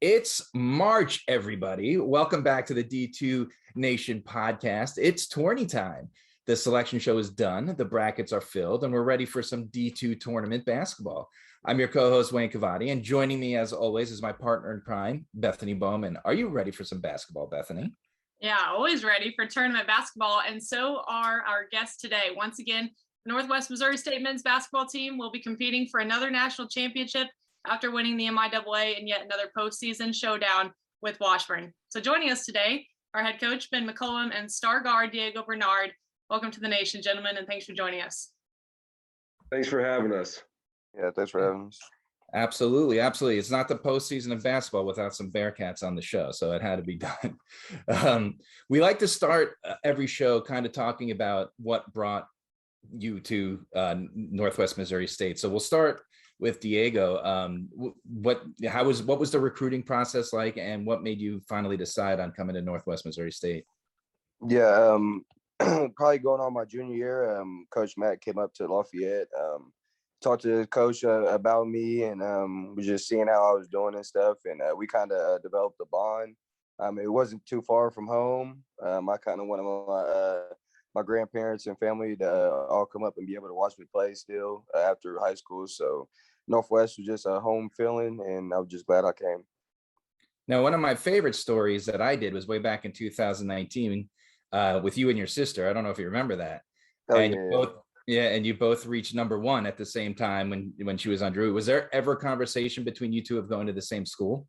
It's March, everybody. Welcome back to the DII Nation Podcast. It's tourney time. The selection show is done. The brackets are filled, and we're ready for some D2 tournament basketball. I'm your co-host, Wayne Cavadi, and joining me, as always, is my partner in crime, Bethany Bowman. Are you ready for some basketball, Bethany? Yeah, always ready for tournament basketball, and so are our guests today. Once again, the Northwest Missouri State men's basketball team will be competing for another national championship after winning the MIAA and yet another postseason showdown with Washburn. So joining us today, our head coach, Ben McCollum, and star guard, Diego Bernard. Welcome to the nation, gentlemen, and thanks for joining us. Thanks for having us. Yeah, thanks for having us. Absolutely. It's not the postseason of basketball without some Bearcats on the show, so it had to be done. We like to start every show kind of talking about what brought you to Northwest Missouri State. So we'll start with Diego. What was the recruiting process like, and what made you finally decide on coming to Northwest Missouri State? Yeah, probably going on my junior year, Coach Matt came up to Lafayette, talked to the coach about me, and was just seeing how I was doing and stuff, and we kind of developed a bond. It wasn't too far from home. I kind of wanted my grandparents and family to all come up and be able to watch me play still after high school. So Northwest was just a home feeling, and I was just glad I came. Now, one of my favorite stories that I did was way back in 2019 with you and your sister. I don't know if you remember that. Oh, and yeah. And you both reached number one at the same time when she was on Drew. Was there ever a conversation between you two of going to the same school?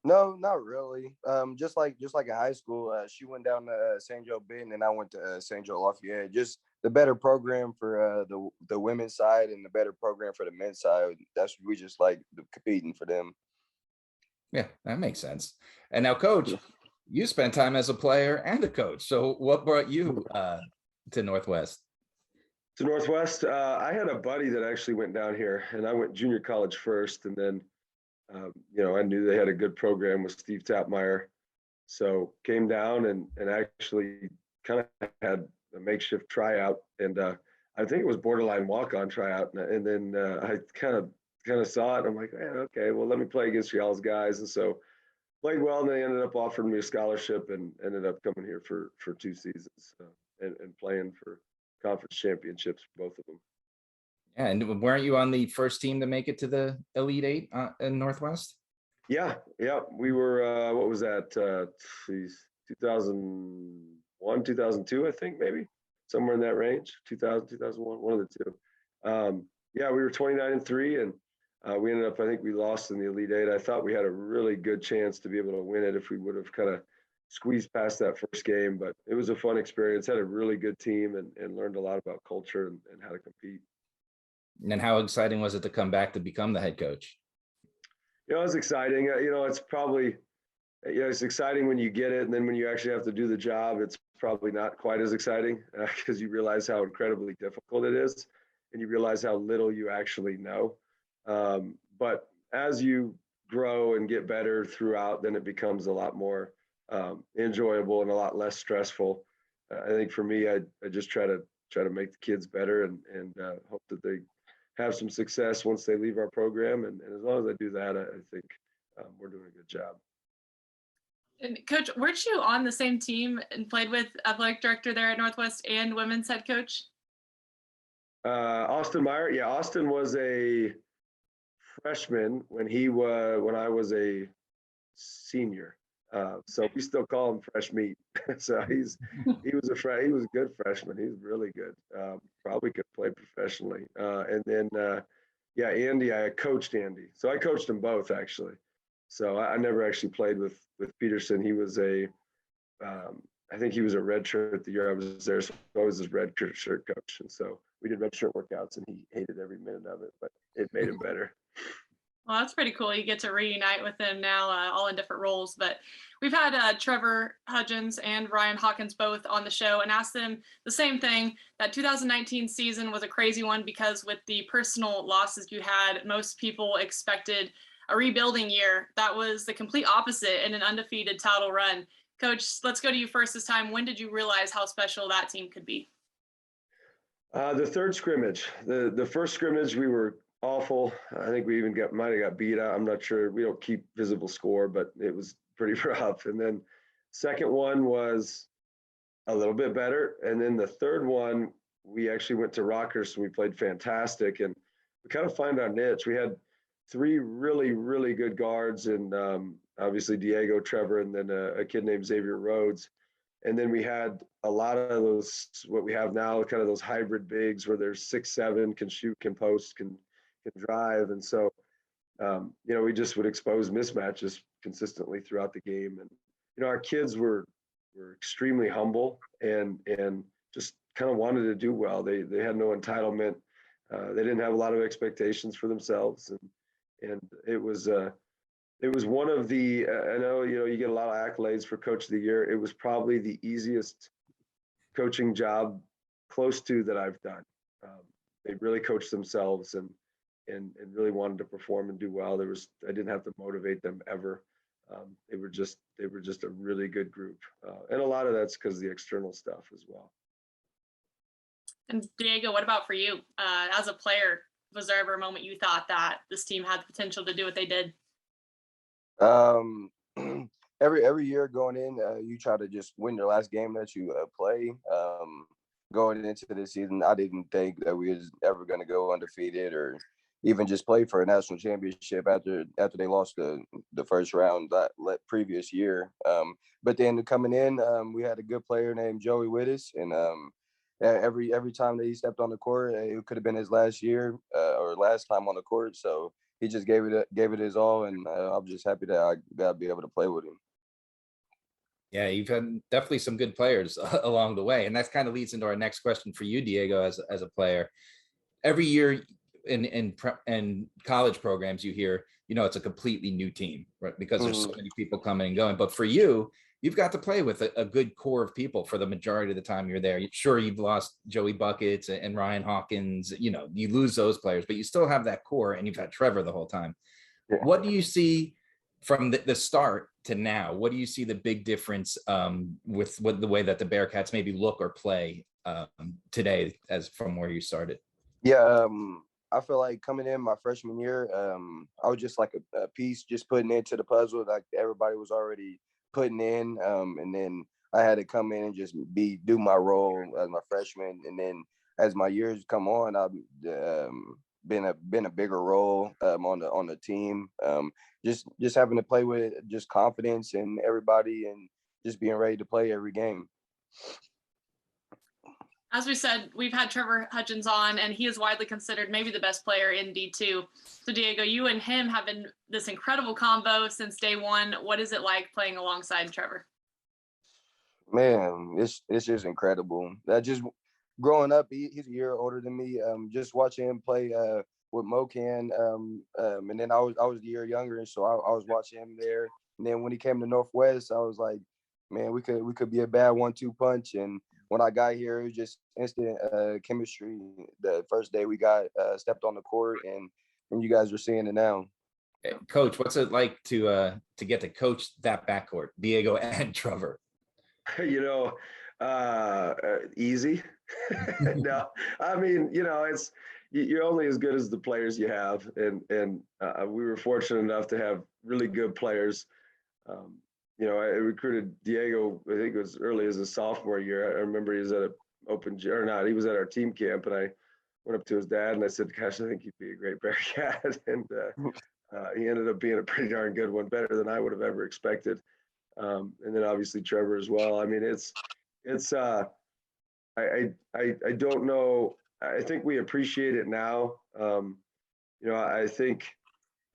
No, not really. Just like in high school, she went down to St. Joe Benton, and I went to St. Joe Lafayette. Just the better program for the women's side and the better program for the men's side. We just like competing for them. Yeah, that makes sense. And now, Coach, you spent time as a player and a coach. So what brought you to Northwest? To Northwest, I had a buddy that actually went down here, and I went junior college first, and then I knew they had a good program with Steve Meyer, so came down and actually kind of had a makeshift tryout, and I think it was borderline walk-on tryout, and then I kind of saw it. I'm like, okay, well, let me play against y'all's guys, and so played well, and they ended up offering me a scholarship, and ended up coming here for 2 seasons and playing for conference championships, both of them. Yeah, and weren't you on the first team to make it to the Elite Eight in Northwest? Yeah, we were. What was that? 2001, 2002, I think, maybe somewhere in that range. 2000, 2001, one of the two. We were 29-3, and we ended up. I think we lost in the Elite Eight. I thought we had a really good chance to be able to win it if we would have kind of squeezed past that first game. But it was a fun experience. Had a really good team, and learned a lot about culture and how to compete. And how exciting was it to come back to become the head coach? It was exciting. It's probably, it's exciting when you get it. And then when you actually have to do the job, it's probably not quite as exciting because you realize how incredibly difficult it is. And you realize how little you actually know. But as you grow and get better throughout, then it becomes a lot more enjoyable and a lot less stressful. I think for me, I just try to make the kids better and hope that they have some success once they leave our program. And as long as I do that, I think we're doing a good job. And Coach, weren't you on the same team and played with athletic director there at Northwest and women's head coach? Austin Meyer. Yeah, Austin was a freshman when I was a senior. So we still call him fresh meat. So he was a good freshman. He's really good. Probably could play professionally. And then Andy, I coached Andy. So I coached them both actually. So I never actually played with Peterson. He was I think he was a red shirt the year I was there. So I was his red shirt coach. And so we did red shirt workouts, and he hated every minute of it, but it made him better. Well, that's pretty cool. You get to reunite with them now, all in different roles. But we've had Trevor Hudgens and Ryan Hawkins both on the show and asked them the same thing. That 2019 season was a crazy one because with the personal losses you had, most people expected a rebuilding year. That was the complete opposite in an undefeated title run. Coach, let's go to you first this time. When did you realize how special that team could be? The third scrimmage. The first scrimmage, we were awful. I think we even might have got beat out. I'm not sure. We don't keep visible score, but it was pretty rough. And then second one was a little bit better. And then the third one, we actually went to Rockhurst and we played fantastic. And we kind of find our niche. We had three really, really good guards, and obviously Diego, Trevor, and then a kid named Xavier Rhodes. And then we had a lot of those, what we have now, kind of those hybrid bigs where they're 6'7", can shoot, can post, can drive. And so, we just would expose mismatches consistently throughout the game. And, our kids were extremely humble and just kind of wanted to do well. They had no entitlement. They didn't have a lot of expectations for themselves. And it was one of the, I know, you get a lot of accolades for Coach of the Year. It was probably the easiest coaching job close to that I've done. They really coached themselves and really wanted to perform and do well. I didn't have to motivate them ever. They were just a really good group. And a lot of that's because of the external stuff as well. And Diego, what about for you? As a player, was there ever a moment you thought that this team had the potential to do what they did? Every year going in, you try to just win your last game that you play. Going into the season, I didn't think that we was ever going to go undefeated or even just play for a national championship after they lost the first round that previous year. But then coming in, we had a good player named Joey Wittis, and every time that he stepped on the court, it could have been his last year or last time on the court. So he just gave it his all, and I'm just happy that I got to be able to play with him. Yeah, you've had definitely some good players along the way, and that kind of leads into our next question for you, Diego, as a player. Every year in college programs, you hear, it's a completely new team, right? Because there's so many people coming and going. But for you, you've got to play with a good core of people for the majority of the time you're there. Sure, you've lost Joey Buckets and Ryan Hawkins. You lose those players, but you still have that core, and you've had Trevor the whole time. Yeah. What do you see from the start to now? What do you see the big difference with the way that the Bearcats maybe look or play today as from where you started? Yeah, I feel like coming in my freshman year, I was just like a piece, just putting into the puzzle like everybody was already putting in, and then I had to come in and just do my role as my freshman, and then as my years come on, I've been a bigger role on the team, just having to play with just confidence and everybody, and just being ready to play every game. As we said, we've had Trevor Hudgens on, and he is widely considered maybe the best player in D2. So, Diego, you and him have been this incredible combo since day one. What is it like playing alongside Trevor? Man, it's just incredible. Just growing up, he's a year older than me. Just watching him play with Mocan, and then I was a year younger, so I was watching him there. And then when he came to Northwest, I was like, man, we could be a bad 1-2 punch. And when I got here, it was just instant chemistry. The first day we got stepped on the court, and you guys are seeing it now. Coach, what's it like to get to coach that backcourt, Diego and Trevor? Easy. No, I mean, you're only as good as the players you have, and we were fortunate enough to have really good players. I recruited Diego, I think it was early as a sophomore year. I remember he was at he was at our team camp, and I went up to his dad and I said, gosh, I think he'd be a great Bearcat. And he ended up being a pretty darn good one, better than I would have ever expected. And then obviously Trevor as well. I mean, I don't know. I think we appreciate it now. I think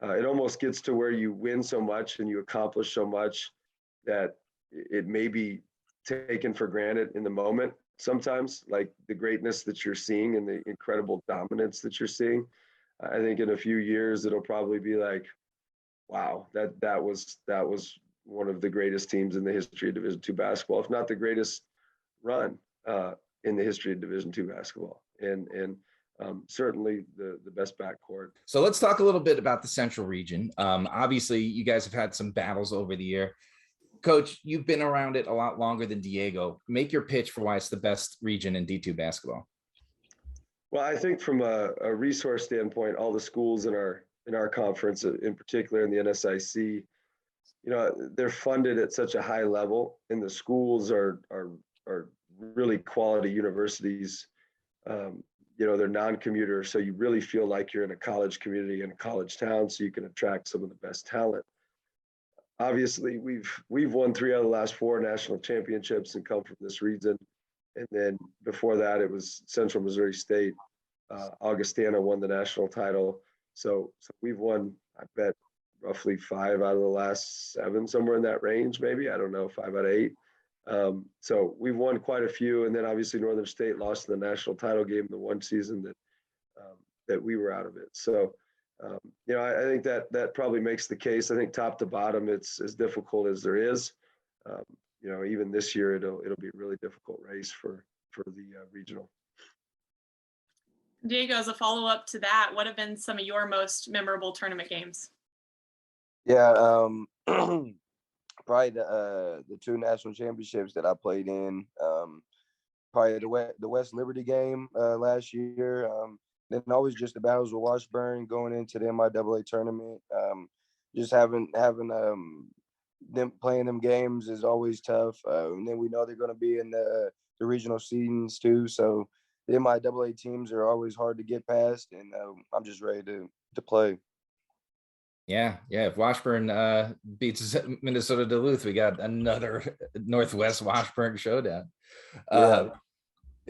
it almost gets to where you win so much and you accomplish so much that it may be taken for granted in the moment sometimes, like the greatness that you're seeing and the incredible dominance that you're seeing. I think in a few years, it'll probably be like, wow, that was one of the greatest teams in the history of Division II basketball, if not the greatest run in the history of Division II basketball. And certainly the best backcourt. So let's talk a little bit about the Central region. Obviously, you guys have had some battles over the year. Coach, you've been around it a lot longer than Diego. Make your pitch for why it's the best region in D2 basketball. Well, I think from a resource standpoint, all the schools in our conference, in particular in the NSIC, they're funded at such a high level, and the schools are really quality universities. They're non-commuter, so you really feel like you're in a college community in a college town, so you can attract some of the best talent. Obviously, we've won 3 out of the last 4 national championships and come from this region. And then before that, it was Central Missouri State. Augustana won the national title. So we've won, I bet, roughly 5 out of the last 7, somewhere in that range, maybe. I don't know, 5 out of 8. So we've won quite a few. And then obviously Northern State lost the national title game the one season that we were out of it. So, I think that probably makes the case. I think top to bottom, it's as difficult as there is. Even this year, it'll be a really difficult race for the regional. Diego, as a follow-up to that, what have been some of your most memorable tournament games? Yeah, probably the 2 national championships that I played in. Probably the West Liberty game last year. Then always just the battles with Washburn going into the MIAA tournament. Just having them playing them games is always tough. And then we know they're going to be in the regional seedings too. So the MIAA teams are always hard to get past, and I'm just ready to play. Yeah. If Washburn beats Minnesota Duluth, we got another Northwest Washburn showdown.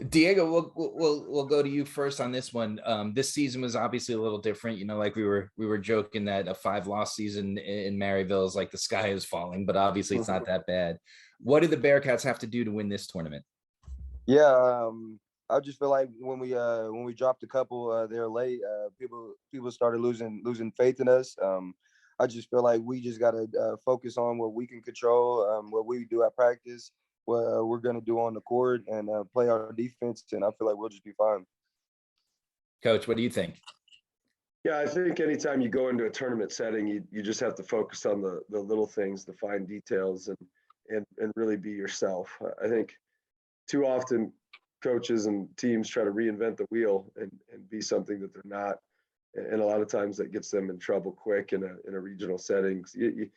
Diego, we'll go to you first on this one. This season was obviously a little different. Like we were joking that a 5-loss season in Maryville is like the sky is falling, but obviously it's not that bad. What do the Bearcats have to do to win this tournament? Yeah, I just feel like when we dropped a couple there late, people started losing faith in us. I just feel like we just got to focus on what we can control, what we do at practice, what we're going to do on the court, and play our defense, and I feel like we'll just be fine. Coach, what do you think? Yeah, I think anytime you go into a tournament setting, you just have to focus on the little things, the fine details, and really be yourself. I think too often coaches and teams try to reinvent the wheel and be something that they're not. And a lot of times that gets them in trouble quick in a regional setting. You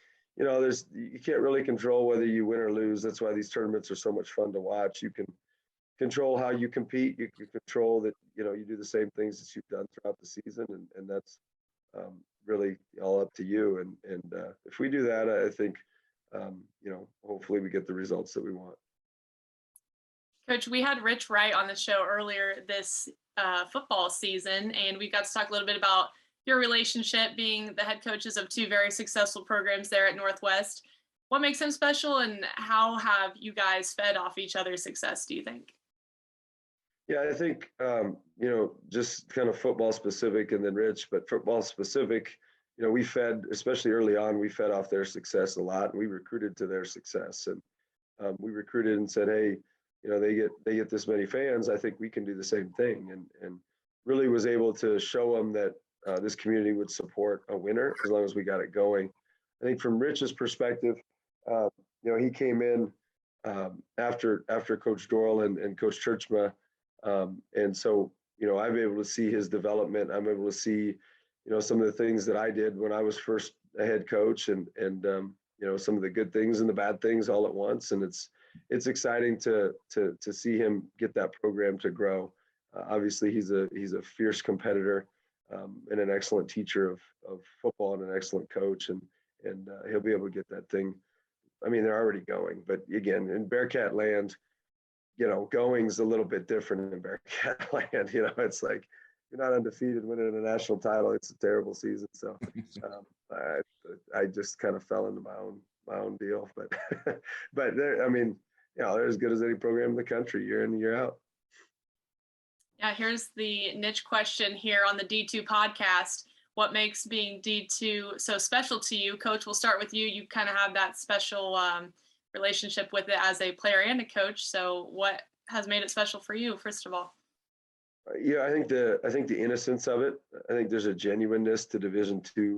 can't really control whether you win or lose. That's why these tournaments are so much fun to watch. You can control how you compete. You can control that, you do the same things that you've done throughout the season. And that's really all up to you. And if we do that, I think, hopefully we get the results that we want. Coach, we had Rich Wright on the show earlier this football season, and we got to talk a little bit about your relationship being the head coaches of 2 very successful programs there at Northwest. What makes him special, and how have you guys fed off each other's success, do you think? Yeah, I think, just kind of football specific and then Rich, but football specific, we fed, especially early on, we fed off their success a lot, and we recruited to their success. And we recruited and said, hey, they get this many fans. I think we can do the same thing, and really was able to show them that this community would support a winner as long as we got it going. I think from Rich's perspective, he came in after Coach Doyle and Coach Churchma, and so I'm able to see his development. I'm able to see some of the things that I did when I was first a head coach, and some of the good things and the bad things all at once, and it's exciting to see him get that program to grow. Obviously, he's a fierce competitor and an excellent teacher of football and an excellent coach, and he'll be able to get that thing. I mean, they're already going, but again, in Bearcat land, going's a little bit different in Bearcat land. It's like you're not undefeated winning a national title. It's a terrible season. So I just kind of fell into my own deal, but they're as good as any program in the country, year in and year out. Yeah, here's the niche question here on the D2 podcast. What makes being D2 so special to you? Coach, we'll start with you. You kind of have that special relationship with it as a player and a coach. So what has made it special for you, first of all? Yeah, I think the innocence of it. I think there's a genuineness to Division II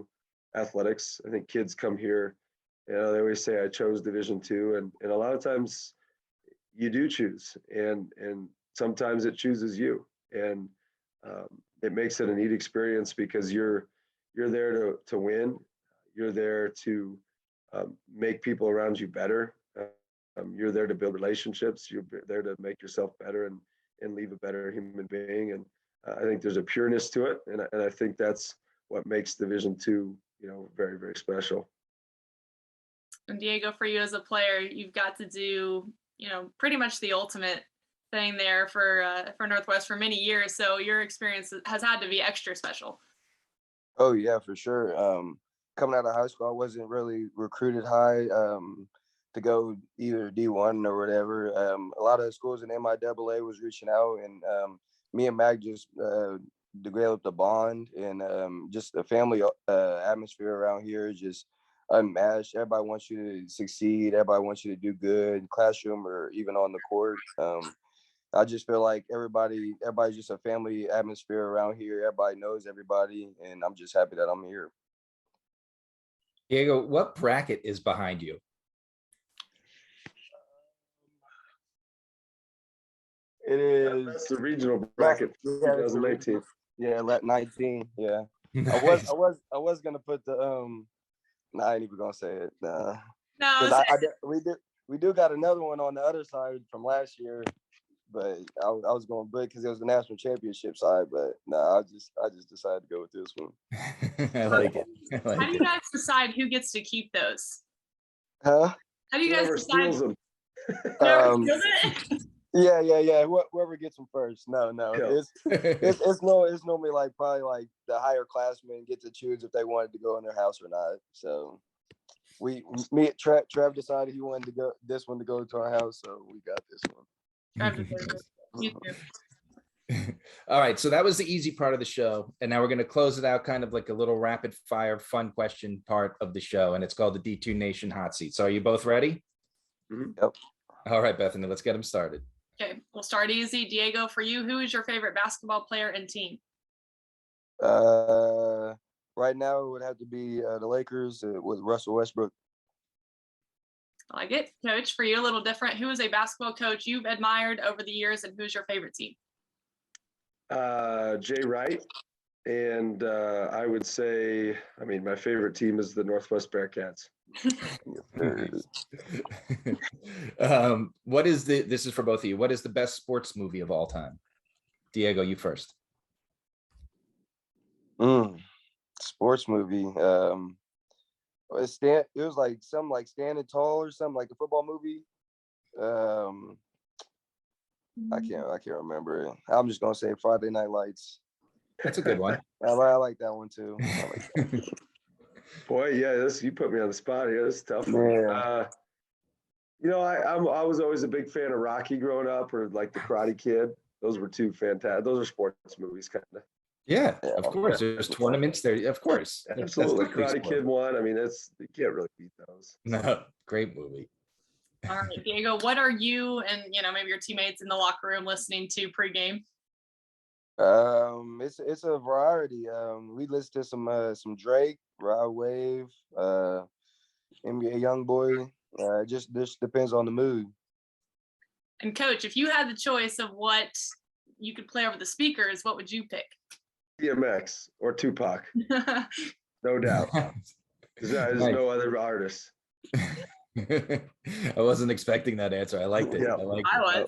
athletics. I think kids come here, they always say I chose Division II, and a lot of times you do choose, and sometimes it chooses you. And it makes it a neat experience because you're there to win. You're there to make people around you better. You're there to build relationships. You're there to make yourself better and leave a better human being. And I think there's a pureness to it, and I think that's what makes Division II, very, very special. And Diego, for you as a player, you've got to do, pretty much the ultimate thing there for Northwest for many years. So your experience has had to be extra special. Oh yeah, for sure. Coming out of high school, I wasn't really recruited high to go either D1 or whatever. A lot of schools in MIAA was reaching out, and me and Mac just developed a bond, and just the family atmosphere around here is just unmatched. Everybody wants you to succeed. Everybody wants you to do good in classroom or even on the court. I just feel like everybody's just a family atmosphere around here. Everybody knows everybody, and I'm just happy that I'm here. Diego, what bracket is behind you? It is. That's the regional bracket, Yeah, 2019. Yeah, 19. Yeah, nice. I was gonna put the I ain't even gonna say it. No, we do got another one on the other side from last year, but I was going big because it was the national championship side. But no, I just decided to go with this one. I like it. how do you guys decide who gets to keep those? Huh? How do you guys Whoever decide? steals them. Whoever steals it? Yeah. Whoever gets them first. No. Yeah. It's normally like probably like the higher classmen get to choose if they wanted to go in their house or not. So Trev decided he wanted to go to go to our house, so we got this one. You too. All right, so that was the easy part of the show, and now we're going to close it out kind of like a little rapid fire fun question part of the show, and it's called the D2 Nation Hot Seat. So are you both ready? Mm-hmm. Yep. All right, Bethany, let's get them started. Okay, we'll start easy. Diego, for you, who is your favorite basketball player and team? Right now it would have to be the Lakers with Russell Westbrook. I like it. Coach, for you, a little different. Who is a basketball coach you've admired over the years, and who's your favorite team? Jay Wright, and I would say, my favorite team is the Northwest Bearcats. This is for both of you. What is the best sports movie of all time? Diego, you first. Sports movie. It was like something like Standing Tall or something like the football movie. I can't remember it. I'm just gonna say Friday Night Lights. That's a good one. I like that one too. Boy, yeah, you put me on the spot here. This is a tough one. Yeah. I was always a big fan of Rocky growing up, or like the Karate Kid. Those were two fantastic. Those are sports movies, kind of. Yeah, of course. There's tournaments there. Of course. Absolutely. Karate Kid one. You can't really beat those. No, great movie. All right, Diego, what are you and maybe your teammates in the locker room listening to pregame? It's a variety. We listen to some Drake, Rod Wave, NBA YoungBoy. Just depends on the mood. And Coach, if you had the choice of what you could play over the speakers, what would you pick? DMX or Tupac, no doubt. There's no other artist. I wasn't expecting that answer. I liked it. Yeah. I was.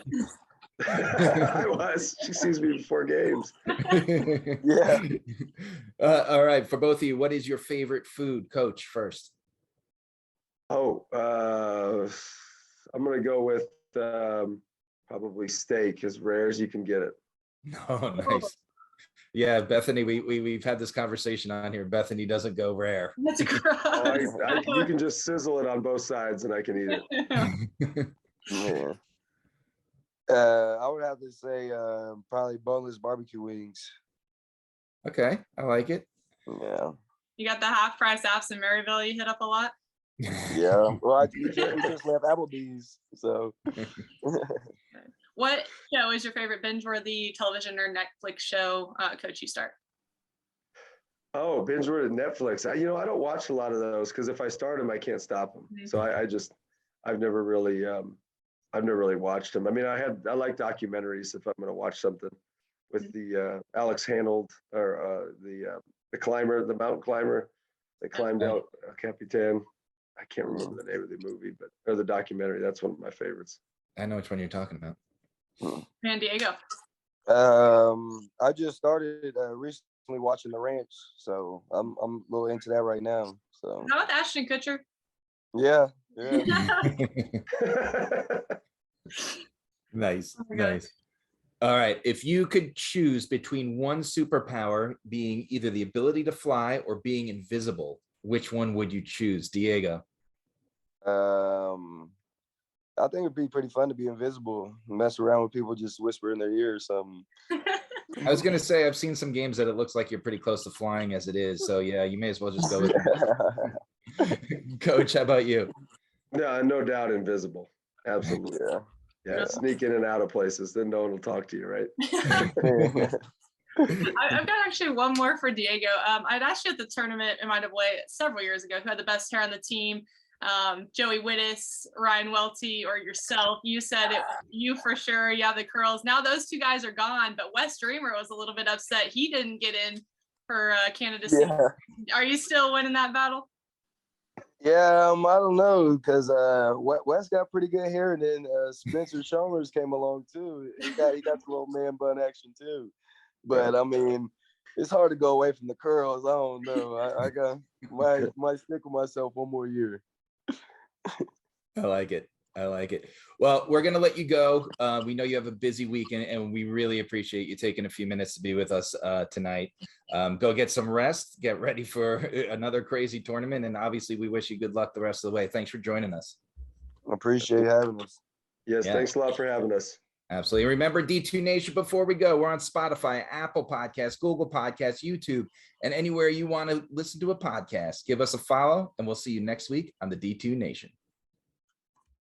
I was. She sees me before games. Yeah. All right, for both of you, what is your favorite food? Coach, first. I'm gonna go with probably steak, as rare as you can get it. Oh, nice. Yeah, Bethany, we've had this conversation on here. Bethany doesn't go rare. That's gross. You can just sizzle it on both sides and I can eat it. Yeah. I would have to say probably boneless barbecue wings. Okay, I like it. Yeah. You got the half price apps in Maryville you hit up a lot? Yeah. Well, we just left Applebee's, so. What show is your favorite binge-worthy television or Netflix show? Coach, you start. Oh, binge-worthy Netflix. I don't watch a lot of those because if I start them, I can't stop them. Mm-hmm. So I've never really watched them. I like documentaries if I'm going to watch something. with the Alex Hanold, or the climber, the mountain climber that climbed out Capitan. I can't remember the name of the movie, or the documentary. That's one of my favorites. I know which one you're talking about. Man, Diego. I just started recently watching The Ranch, so I'm a little into that right now. So How about Ashton Kutcher? yeah. Nice, Oh my God. nice. All right. If you could choose between one superpower being either the ability to fly or being invisible, which one would you choose, Diego? I think it'd be pretty fun to be invisible, mess around with people, just whisper in their ear or something. I was gonna say I've seen some games that it looks like you're pretty close to flying as it is. So yeah, you may as well just go with it. Coach, how about you? No, no doubt invisible. Absolutely. Yeah, sneak in and out of places, then no one will talk to you, right? I've got actually one more for Diego. I'd asked you at the tournament in my way several years ago who had the best hair on the team. Joey Wittes, Ryan Welty, or yourself. You said it was you for sure. You have the curls. Now those two guys are gone, but Wes Dreamer was a little bit upset he didn't get in for candidacy. Yeah. Are you still winning that battle? Yeah, I don't know, because Wes got pretty good hair, and then Spencer Chalmers came along too. He got the little man bun action too. But I mean, it's hard to go away from the curls. I don't know. I got might stick with myself one more year. I like it. I like it. Well, we're going to let you go. We know you have a busy week, and we really appreciate you taking a few minutes to be with us tonight. Go get some rest, get ready for another crazy tournament. And obviously we wish you good luck the rest of the way. Thanks for joining us. I appreciate having us. Yes, thanks a lot for having us. Absolutely. Remember, D2 Nation, before we go, we're on Spotify, Apple Podcasts, Google Podcasts, YouTube, and anywhere you want to listen to a podcast. Give us a follow, and we'll see you next week on the D2 Nation.